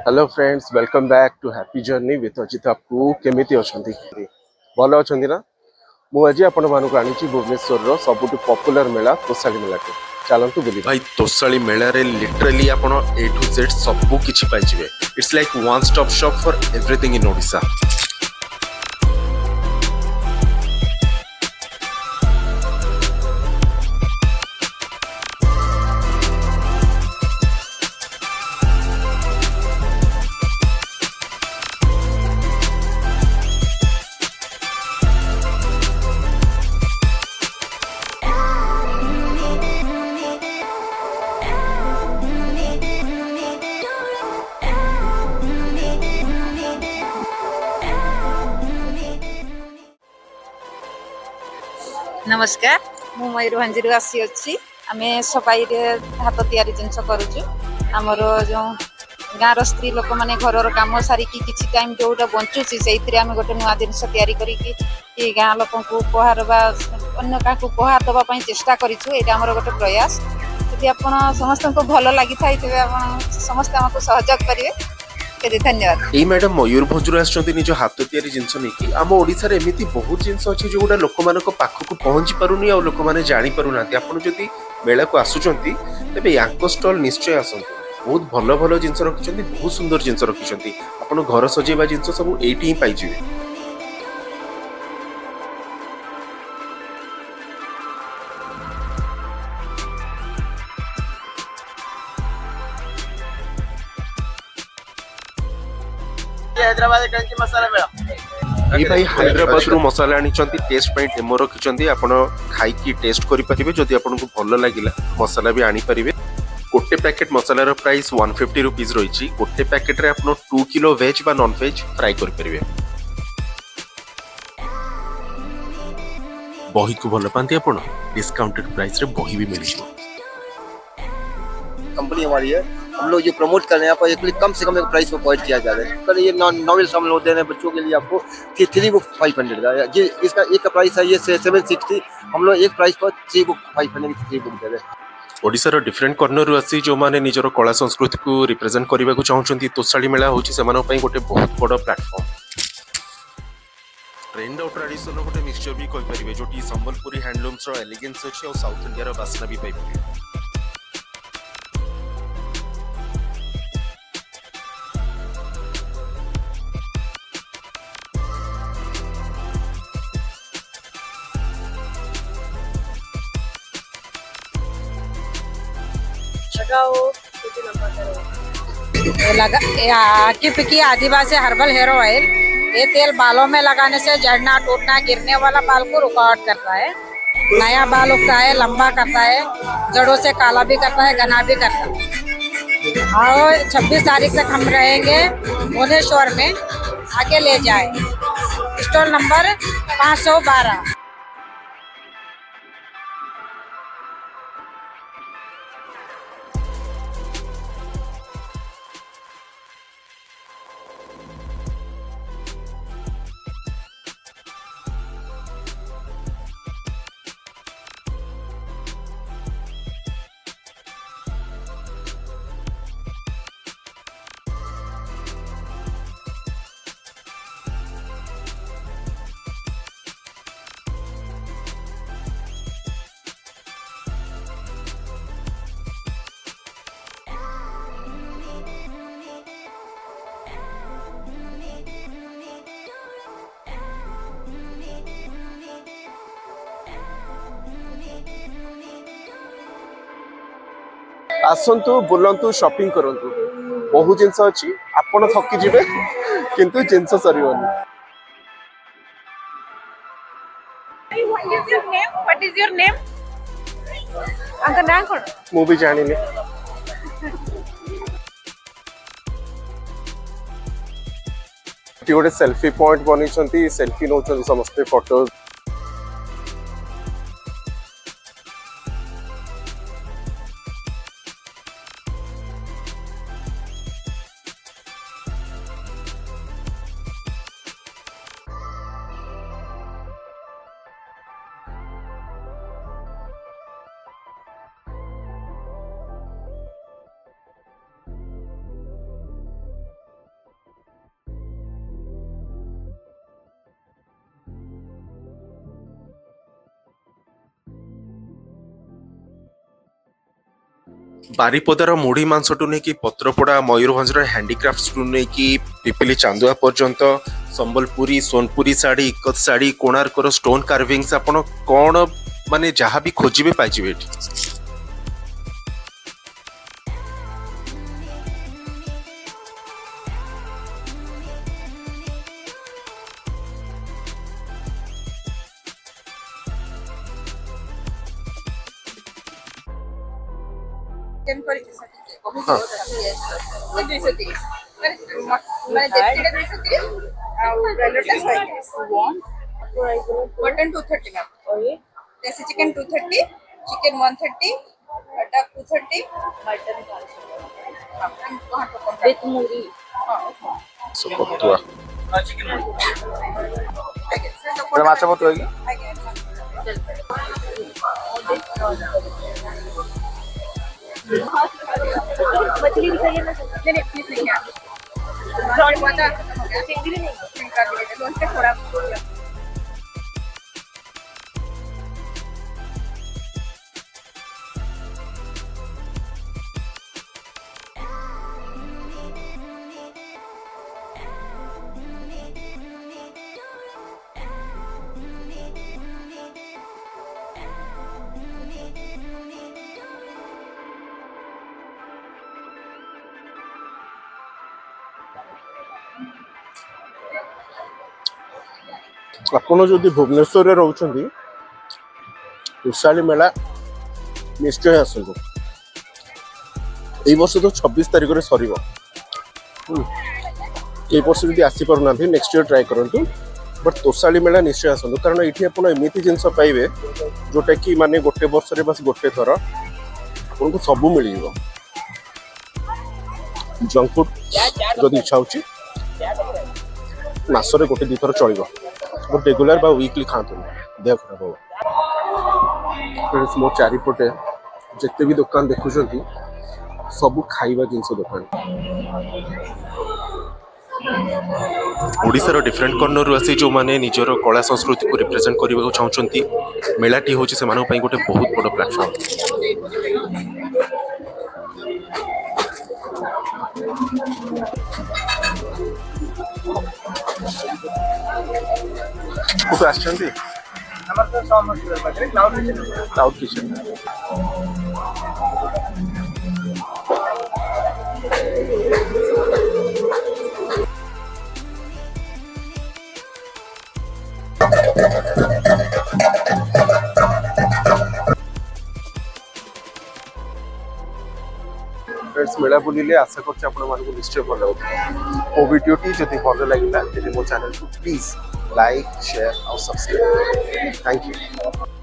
Hello friends, welcome back to happy journey with Ajit. आपको केमिति अछंती? भल अछंती ना? मु आज आपण मानक आनी भुवनेश्वर सबुठ पॉपुलर मेला तोसाली मेला के चलतु बुली भाई तोसाली मेला रे लिटरली आपण ए टू जेड सब किछि पाइजिबे। It's like one stop shop for everything in Odisha. नमस्कार, मु मयूरभंज आसी अच्छी आम सफाई हाथ तैयारी जिनस करुचु। आमर जो गाँव स्त्री लोक मैंने घर कम सारिकी किसी टाइम जोटा बंचुची से आम गोटे नुआ जिन या गाँ लोक उपहार अन्य क्या उपहार दवाई चेष्टा करें गोटे प्रयास। यदि आप समस्त को भल लगी था समस्त आमको सहयोग करेंगे। धन्यवाद। ए मैडम मयूरभंज आसछन्ती निज हाथ तैयारी जिनस नहीं आम ओडिशा रे एमिति बहुत जिनस अछि जो गुडा लोक मानक पाखकु पहुंची पारुनी आ लोक माने जानि पारुनांती। आपण जदि मेला को आसुचंती तबे यांको स्टॉल निश्चय आसंतु। बहुत भल भल जिनस रखिचंती, बहुत सुंदर जिनस रखिचंती। आपण घर सजेबा जिनस सब एठी ही पाइजिबे। हैदराबाद क्रंची मसाला मेला ये भाई हैदराबाद रु मसाला आनिचंती, टेस्ट पई डेमो रखिचंती। आपण खाई की टेस्ट करि परिबे। जदि आपण को भल लागिला मसाला भी आनी परिबे। गोटे पैकेट मसाला रो प्राइस 150 रुपीस रहिची। गोटे पैकेट रे आपण 2 किलो वेज बा नॉन वेज फ्राई करि परिबे। बही को भल पांती आपण डिस्काउंटेड प्राइस रे बही भी मिली छ। कंपनी हमारी है, हम लोग ये प्रमोट कर रहे हैं। यहाँ पर एक कम से कम एक प्राइस को प्रोवाइड किया जा रहा है। कल ये नॉवेल्स हम लोग दे रहे हैं बच्चों के लिए आपको 3 बुक 500 का। ये इसका एक का प्राइस है ये 760। हम लोग एक प्राइस पर 3 बुक 500 की 3 बुक दे रहे हैं। ओडिशा रो डिफरेंट कॉर्नर रु आसी जो माने निजरो कला संस्कृति को रिप्रेजेंट करबा को चाहउछंती। तोसाली मेला होची सेमानो पई गोटे बहुत बड़ प्लेटफॉर्म। ट्रेंड और ट्रेडिशन गोटे मिक्सचर भी कहि परिबे जोटी संबलपुरी हैंडलूम्स रो एलिगेंस अछि और साउथ इंडिया रो बासना भी पाइ परिबे। की आदिवासी हर्बल हेयर ऑयल। ये तेल बालों में लगाने से झड़ना, टूटना, गिरने वाला बाल को रुकावट करता है। नया बाल उगता है, लंबा करता है, जड़ों से काला भी करता है, घना भी करता है। और 26 तारीख तक हम रहेंगे भुवनेश्वर में। आगे ले जाए। Stall number 512। आसंतु बुलंतु शॉपिंग करंतु। बहुत जिनस अछि, आपण थकी जिवे किंतु जिनस सरीबनी। What is your name? अंका ना कोन? मु भी जानिनी। गोटे सेल्फी पॉइंट बनी, सेल्फी नौ समस्ते फोटो। ବାରିପଦାର ମୁଢି ମାଂସଠୁ ନେଇକି ପତ୍ରପୋଡ଼ା ମୟୂରଭଞ୍ଜର ହ୍ୟାଣ୍ଡିକ୍ରାଫ୍ଟଠୁ ନେଇକି ପିପିଲି ଚାନ୍ଦୁଆ ପର୍ଯ୍ୟନ୍ତ ସମ୍ବଲପୁରୀ ସୋନପୁରୀ ଶାଢ଼ୀ ଇକତ ଶାଢ଼ୀ କୋଣାର୍କର ଷ୍ଟୋନ୍ କାର୍ଭିଂସ୍ ଆପଣ କ'ଣ ମାନେ ଯାହା ବି ଖୋଜିବେ ପାଇଯିବେ ଏଠି। Mutton 230 ma'am, desi chicken 230, chicken 130, duck 230, mutton with muri. सुपत्तुआ माछ पत्र होगी मछली दिखाइए ना, नहीं प्लीज नहीं है, चिंगड़ी नहीं, लोन से थोड़ा ଆପଣ ଯଦି ଭୁବନେଶ୍ୱରରେ ରହୁଛନ୍ତି ତୋଷାଳୀ ମେଳା ନିଶ୍ଚୟ ଆସନ୍ତୁ। ଏଇ ବର୍ଷ ତ 26 ତାରିଖରେ ସରିବ। ଏଇ ବର୍ଷ ଯଦି ଆସିପାରୁନାହାନ୍ତି ନେକ୍ସଟ ଇୟର ଟ୍ରାଏ କରନ୍ତୁ, ବଟ୍ ତୋଷାଳୀ ମେଳା ନିଶ୍ଚୟ ଆସନ୍ତୁ, କାରଣ ଏଇଠି ଆପଣ ଏମିତି ଜିନିଷ ପାଇବେ ଯୋଉଟାକି ମାନେ ଗୋଟେ ବର୍ଷରେ ବାସ୍ ଗୋଟେ ଥର ଆପଣଙ୍କୁ ସବୁ ମିଳିଯିବ। ଜଙ୍କ ଫୁଡ୍ ଯଦି ଇଚ୍ଛା ହେଉଛି ମାସରେ ଗୋଟେ ଦୁଇଥର ଚଳିବ, ବଟ୍ ରେଗୁଲାର ବା ୱିକଲି ଖାଆନ୍ତୁନି, ଦେହ ଖରାପ ହେବ। ମୋ ଚାରିପଟେ ଯେତେ ବି ଦୋକାନ ଦେଖୁଛନ୍ତି ସବୁ ଖାଇବା ଜିନିଷ ଦୋକାନ। ଓଡ଼ିଶାର ଡିଫରେଣ୍ଟ କର୍ଣ୍ଣରରୁ ଆସି ଯେଉଁମାନେ ନିଜର କଳା ସଂସ୍କୃତିକୁ ରିପ୍ରେଜେଣ୍ଟ କରିବାକୁ ଚାହୁଁଛନ୍ତି, ମେଳାଟି ହେଉଛି ସେମାନଙ୍କ ପାଇଁ ଗୋଟେ ବହୁତ ବଡ଼ ପ୍ଲାଟଫର୍ମ। କୋଉଠୁ ଆସିଛନ୍ତି? Cloud kitchen. फ्रेंड्स मेला बुलिले आशा करछि आपण मानकु निश्चय भल लागुथि। ओ वीडियोटी जदि भल लागिला तेरे मो चैनल को प्लीज लाइक शेयर और सब्सक्राइब। Thank you.